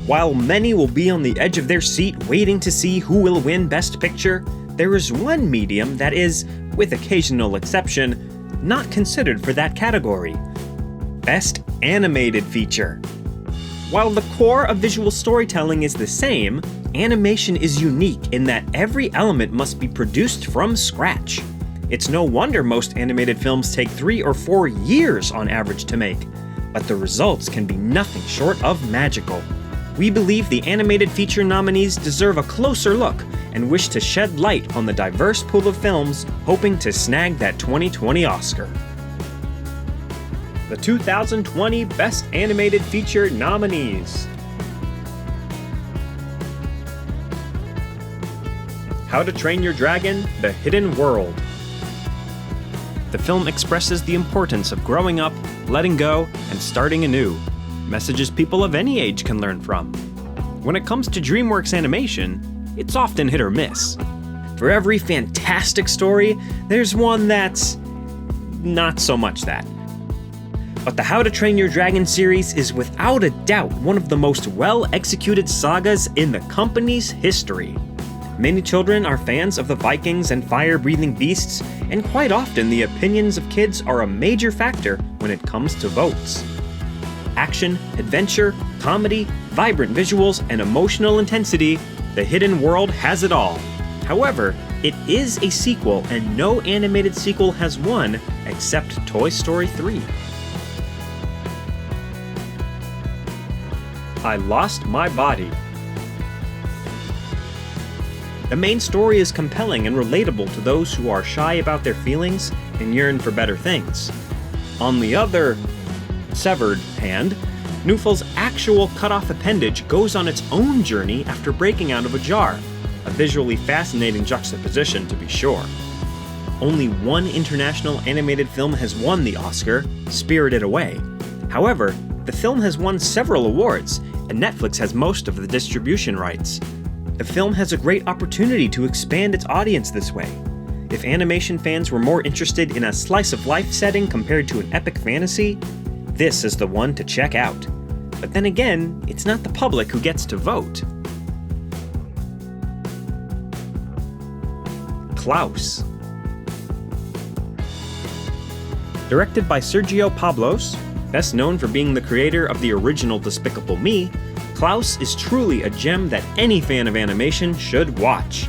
While many will be on the edge of their seat waiting to see who will win Best Picture, there is one medium that is, with occasional exception, not considered for that category: Best Animated Feature. While the core of visual storytelling is the same, animation is unique in that every element must be produced from scratch. It's no wonder most animated films take 3 or 4 years on average to make, but the results can be nothing short of magical. We believe the animated feature nominees deserve a closer look and wish to shed light on the diverse pool of films hoping to snag that 2020 Oscar. The 2020 Best Animated Feature nominees: How to Train Your Dragon: The Hidden World. The film expresses the importance of growing up, letting go, and starting anew. Messages people of any age can learn from. When it comes to DreamWorks animation, it's often hit or miss. For every fantastic story, there's one that's not so much that. But the How to Train Your Dragon series is without a doubt one of the most well-executed sagas in the company's history. Many children are fans of the Vikings and fire-breathing beasts, and quite often the opinions of kids are a major factor when it comes to votes. Action, adventure, comedy, vibrant visuals, and emotional intensity, The Hidden World has it all. However, it is a sequel, and no animated sequel has won except Toy Story 3. I Lost My Body. The main story is compelling and relatable to those who are shy about their feelings and yearn for better things. On the other severed hand, Newfell's actual cut-off appendage goes on its own journey after breaking out of a jar, a visually fascinating juxtaposition to be sure. Only one international animated film has won the Oscar, Spirited Away. However, the film has won several awards, and Netflix has most of the distribution rights. The film has a great opportunity to expand its audience this way. If animation fans were more interested in a slice-of-life setting compared to an epic fantasy, this is the one to check out. But then again, it's not the public who gets to vote. Klaus. Directed by Sergio Pablos, best known for being the creator of the original Despicable Me, Klaus is truly a gem that any fan of animation should watch.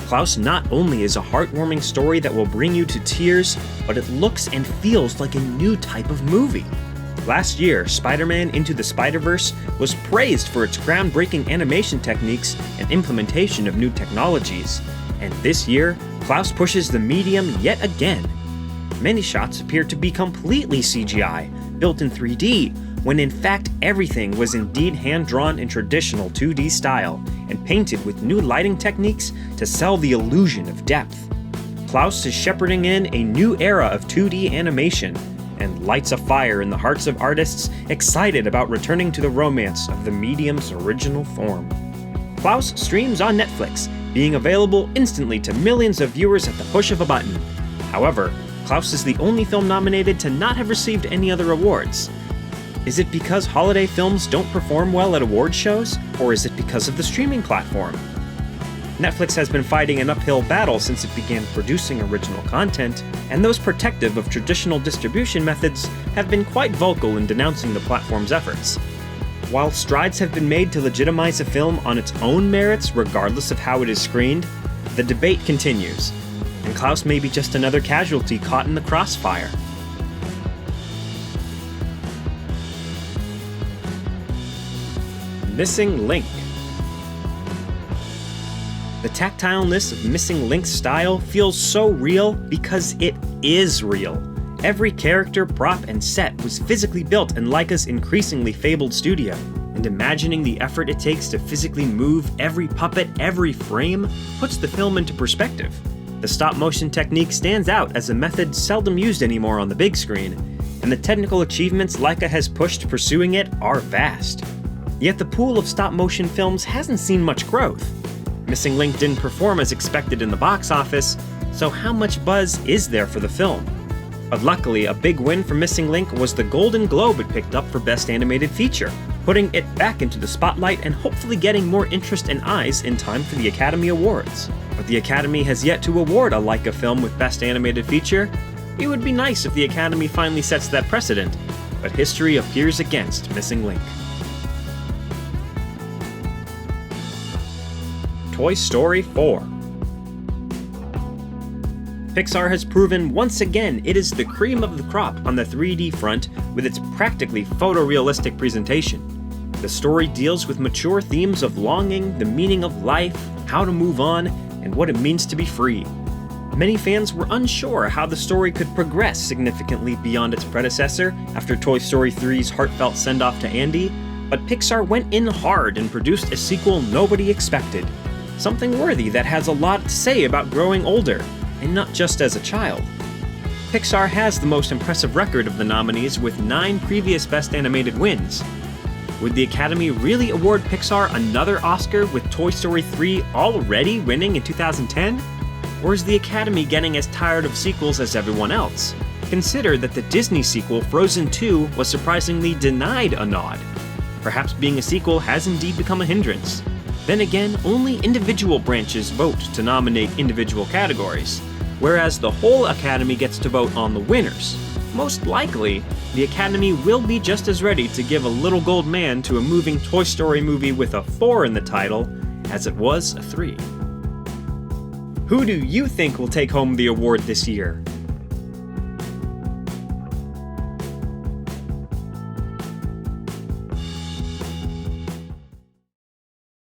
Klaus not only is a heartwarming story that will bring you to tears, but it looks and feels like a new type of movie. Last year, Spider-Man Into the Spider-Verse was praised for its groundbreaking animation techniques and implementation of new technologies. And this year, Klaus pushes the medium yet again. Many shots appear to be completely CGI, built in 3D, when in fact everything was indeed hand-drawn in traditional 2D style, and painted with new lighting techniques to sell the illusion of depth. Klaus is shepherding in a new era of 2D animation, and lights a fire in the hearts of artists excited about returning to the romance of the medium's original form. Klaus streams on Netflix, being available instantly to millions of viewers at the push of a button. However, Klaus is the only film nominated to not have received any other awards. Is it because holiday films don't perform well at award shows, or is it because of the streaming platform? Netflix has been fighting an uphill battle since it began producing original content, and those protective of traditional distribution methods have been quite vocal in denouncing the platform's efforts. While strides have been made to legitimize a film on its own merits regardless of how it is screened, the debate continues, and Klaus may be just another casualty caught in the crossfire. Missing Link. The tactileness of Missing Link's style feels so real because it is real. Every character, prop, and set was physically built in Laika's increasingly fabled studio, and imagining the effort it takes to physically move every puppet, every frame, puts the film into perspective. The stop-motion technique stands out as a method seldom used anymore on the big screen, and the technical achievements Laika has pushed pursuing it are vast. Yet the pool of stop-motion films hasn't seen much growth. Missing Link didn't perform as expected in the box office, so how much buzz is there for the film? But luckily, a big win for Missing Link was the Golden Globe it picked up for Best Animated Feature. putting it back into the spotlight and hopefully getting more interest and eyes in time for the Academy Awards. But the Academy has yet to award a Laika film with Best Animated Feature. It would be nice if the Academy finally sets that precedent, but history appears against Missing Link. Toy Story 4. Pixar has proven once again it is the cream of the crop on the 3D front with its practically photorealistic presentation. The story deals with mature themes of longing, the meaning of life, how to move on, and what it means to be free. Many fans were unsure how the story could progress significantly beyond its predecessor after Toy Story 3's heartfelt send-off to Andy, but Pixar went in hard and produced a sequel nobody expected. Something worthy that has a lot to say about growing older, and not just as a child. Pixar has the most impressive record of the nominees with 9 previous Best Animated wins. Would the Academy really award Pixar another Oscar with Toy Story 3 already winning in 2010? Or is the Academy getting as tired of sequels as everyone else? Consider that the Disney sequel Frozen 2 was surprisingly denied a nod. Perhaps being a sequel has indeed become a hindrance. Then again, only individual branches vote to nominate individual categories, whereas the whole Academy gets to vote on the winners. Most likely, the Academy will be just as ready to give a little gold man to a moving Toy Story movie with a 4 in the title as it was a 3. Who do you think will take home the award this year?